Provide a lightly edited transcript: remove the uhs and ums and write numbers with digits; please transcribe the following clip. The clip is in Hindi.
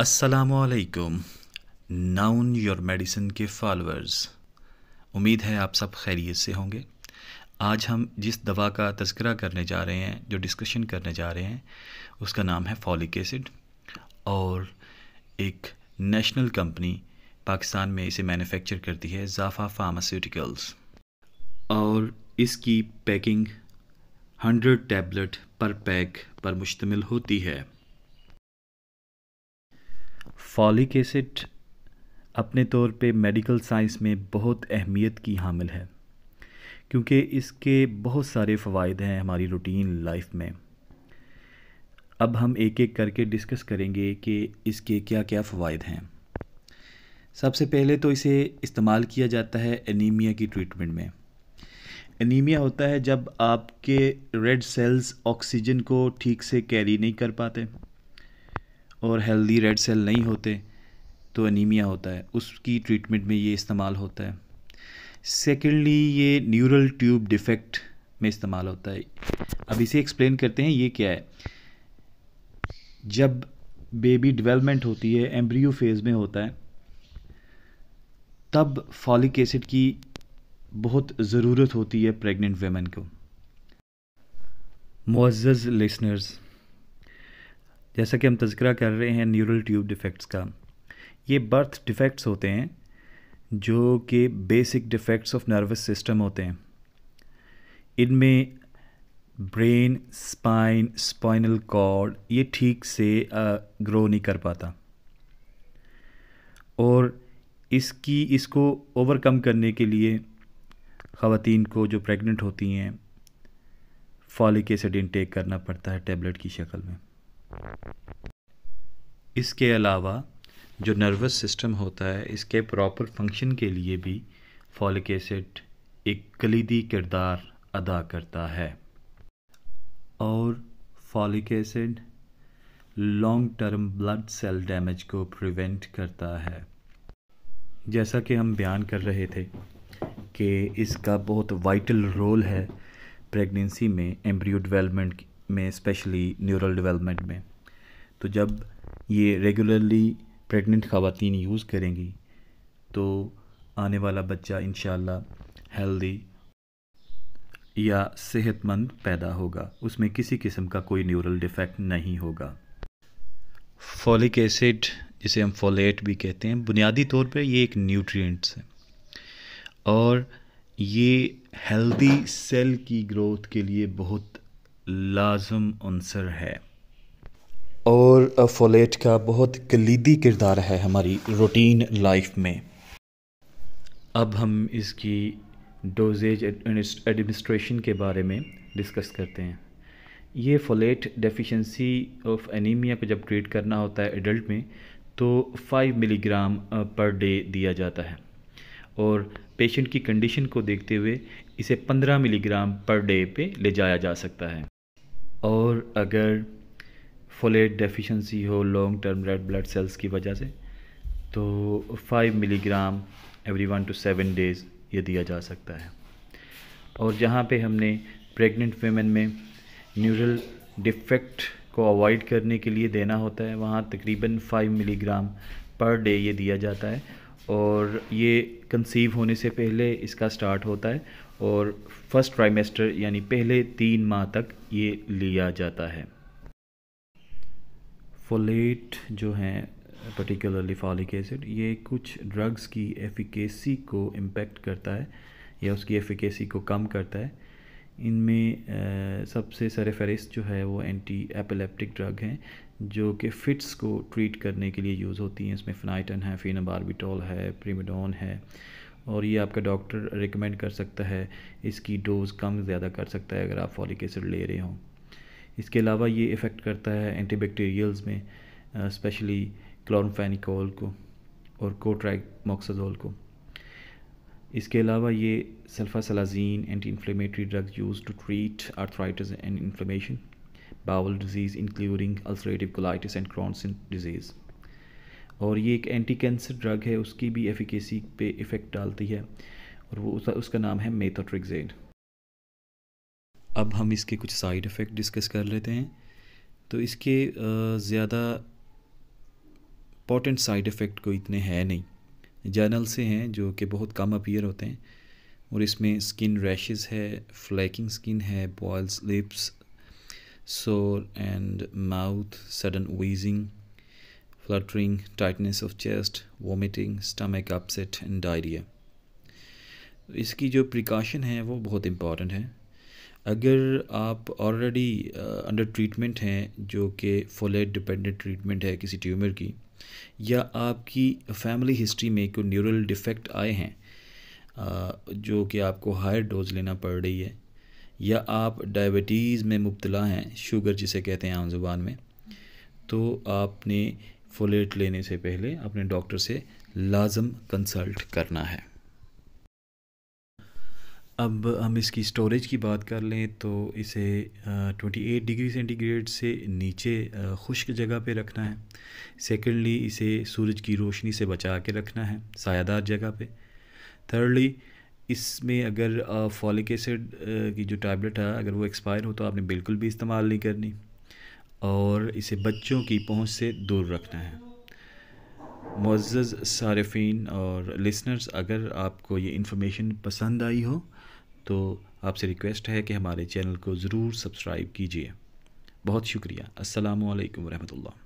अस्सलामुअलैकुम। नाउन योर मेडिसिन के फॉलोअर्स, उम्मीद है आप सब खैरियत से होंगे। आज हम जिस दवा का तज़किरा करने जा रहे हैं, जो डिस्कशन करने जा रहे हैं, उसका नाम है फॉलिक एसिड। और एक नेशनल कंपनी पाकिस्तान में इसे मैन्युफैक्चर करती है, ज़ाफ़ा फार्मास्यूटिकल्स। और इसकी पैकिंग 100 टैबलेट पर पैक पर मुश्तमिल होती है। फॉलिक एसिड अपने तौर पे मेडिकल साइंस में बहुत अहमियत की हामिल है, क्योंकि इसके बहुत सारे फ़वाइद हैं हमारी रूटीन लाइफ में। अब हम एक एक करके डिस्कस करेंगे कि इसके क्या क्या फ़वाइद हैं। सबसे पहले तो इसे इस्तेमाल किया जाता है एनीमिया की ट्रीटमेंट में। एनीमिया होता है जब आपके रेड सेल्स ऑक्सीजन को ठीक से कैरी नहीं कर पाते और हेल्दी रेड सेल नहीं होते, तो एनीमिया होता है। उसकी ट्रीटमेंट में ये इस्तेमाल होता है। सेकेंडली, ये न्यूरल ट्यूब डिफेक्ट में इस्तेमाल होता है। अब इसे एक्सप्लेन करते हैं ये क्या है। जब बेबी डेवलपमेंट होती है, एम्ब्रियो फेज़ में होता है, तब फॉलिक एसिड की बहुत ज़रूरत होती है प्रेग्नेंट वेमेन को। मुअज़्ज़ज़ लिसनर्स, जैसा कि हम तज़किरा कर रहे हैं न्यूरल ट्यूब डिफेक्ट्स का, ये बर्थ डिफेक्ट्स होते हैं जो कि basic defects of nervous system होते हैं। इनमें ब्रेन, स्पाइन, स्पाइनल कॉर्ड ये ठीक से ग्रो नहीं कर पाता, और इसको ओवरकम करने के लिए ख़वातीन को जो प्रेग्नेंट होती हैं फॉलिक एसिड इनटेक करना पड़ता है टैबलेट की शक्ल में। इसके अलावा जो नर्वस सिस्टम होता है, इसके प्रॉपर फंक्शन के लिए भी फॉलिक एसिड एक कलीदी किरदार अदा करता है। और folic acid long term blood cell damage को प्रिवेंट करता है। जैसा कि हम बयान कर रहे थे कि इसका बहुत वाइटल रोल है प्रेगनेंसी में, एम्ब्रियो डेवलपमेंट में, स्पेशली न्यूरल डेवलपमेंट में। तो जब ये रेगुलरली प्रेग्नेंट ख़वातीन यूज़ करेंगी तो आने वाला बच्चा इंशाल्लाह हेल्दी या सेहतमंद पैदा होगा, उसमें किसी किस्म का कोई न्यूरल डिफेक्ट नहीं होगा। फॉलिक एसिड, जिसे हम फोलेट भी कहते हैं, बुनियादी तौर पे ये एक न्यूट्रिएंट्स है और ये हेल्दी सेल की ग्रोथ के लिए बहुत लाज़म अंसर है और फोलेट का बहुत कलीदी किरदार है हमारी रूटीन लाइफ में। अब हम इसकी डोजेज एडमिनिस्ट्रेशन के बारे में डिस्कस करते हैं। ये फोलेट डेफिशिएंसी ऑफ एनीमिया को जब ट्रीट करना होता है एडल्ट में, तो 5 मिलीग्राम पर डे दिया जाता है, और पेशेंट की कंडीशन को देखते हुए इसे 15 मिलीग्राम पर डे पे ले जाया जा सकता है। और अगर फोलेट डेफिशिएंसी हो long term red blood cells की वजह से, तो 5 मिलीग्राम एवरी 1 to 7 डेज़ ये दिया जा सकता है। और जहाँ पे हमने प्रेग्नेंट वेमेन में न्यूरल डिफेक्ट को अवॉइड करने के लिए देना होता है, वहाँ तकरीबन 5 मिलीग्राम पर डे ये दिया जाता है, और ये कंसीव होने से पहले इसका स्टार्ट होता है और फर्स्ट ट्राइमेस्टर यानी पहले 3 माह तक ये लिया जाता है। फोलेट जो हैं, पर्टिकुलरली फॉलिक एसिड, ये कुछ ड्रग्स की एफिकेसी को इम्पेक्ट करता है या उसकी एफिकेसी को कम करता है। इनमें सबसे सरफहरिस्त जो है वो एंटी एपिलेप्टिक ड्रग हैं, जो कि फिट्स को ट्रीट करने के लिए यूज़ होती हैं। इसमें फेनाइटन है, फेनोबार्बिटॉल है, प्रिमिडोन है, और ये आपका डॉक्टर रिकमेंड कर सकता है। इसकी डोज़ कम ज़्यादा कर सकता है अगर आप फॉलिक एसिड ले रहे हों। इसके अलावा ये इफ़ेक्ट करता है एंटीबैक्टीरियल्स में, स्पेशली क्लोरमफेनिकोल को और कोट्राइमोक्साजोल को। इसके अलावा ये sulfasalazine anti inflammatory drugs use to treat arthritis and inflammation, bowel disease including ulcerative colitis and Crohn's disease. और ये एक एंटी कैंसर ड्रग है, उसकी भी एफिकेसी पे इफ़ेक्ट डालती है, और वो उसका नाम है मेथोट्रेक्सेड। अब हम इसके कुछ साइड इफ़ेक्ट डिस्कस कर लेते हैं। तो इसके ज़्यादा पोटेंट साइड इफ़ेक्ट कोई इतने हैं नहीं, जर्नल से हैं जो कि बहुत कम अपीयर होते हैं। और इसमें स्किन रैशेस है, फ्लैकिंग स्किन है, boils lips, sore and mouth, sudden wheezing, fluttering, tightness of chest, vomiting, stomach upset and diarrhea। इसकी जो प्रिकॉशन है वो बहुत इम्पॉर्टेंट है। अगर आप ऑलरेडी अंडर ट्रीटमेंट हैं, जो कि फोलेट डिपेंडेंट ट्रीटमेंट है किसी ट्यूमर की, या आपकी फैमिली हिस्ट्री में कोई न्यूरल डिफेक्ट आए हैं जो कि आपको हायर डोज लेना पड़ रही है, या आप डायबिटीज़ में मुब्तला हैं, शुगर जिसे कहते हैं आम ज़ुबान में, तो आपने फोलेट लेने से पहले अपने डॉक्टर से लाजम कंसल्ट करना है। अब हम इसकी स्टोरेज की बात कर लें तो इसे 28 डिग्री सेंटीग्रेड से नीचे खुश्क जगह पे रखना है। सेकेंडली, इसे सूरज की रोशनी से बचा के रखना है सायादार जगह पे। थर्डली, इसमें अगर फॉलिक एसिड की जो टैबलेट है अगर वो एक्सपायर हो तो आपने बिल्कुल भी इस्तेमाल नहीं करनी, और इसे बच्चों की पहुंच से दूर रखना है। मुअज़्ज़ज़ सारिफ़ीन और लिसनर्स, अगर आपको ये इन्फॉर्मेशन पसंद आई हो तो आपसे रिक्वेस्ट है कि हमारे चैनल को ज़रूर सब्सक्राइब कीजिए। बहुत शुक्रिया। अस्सलामु अलैकुम रहमतुल्लाह।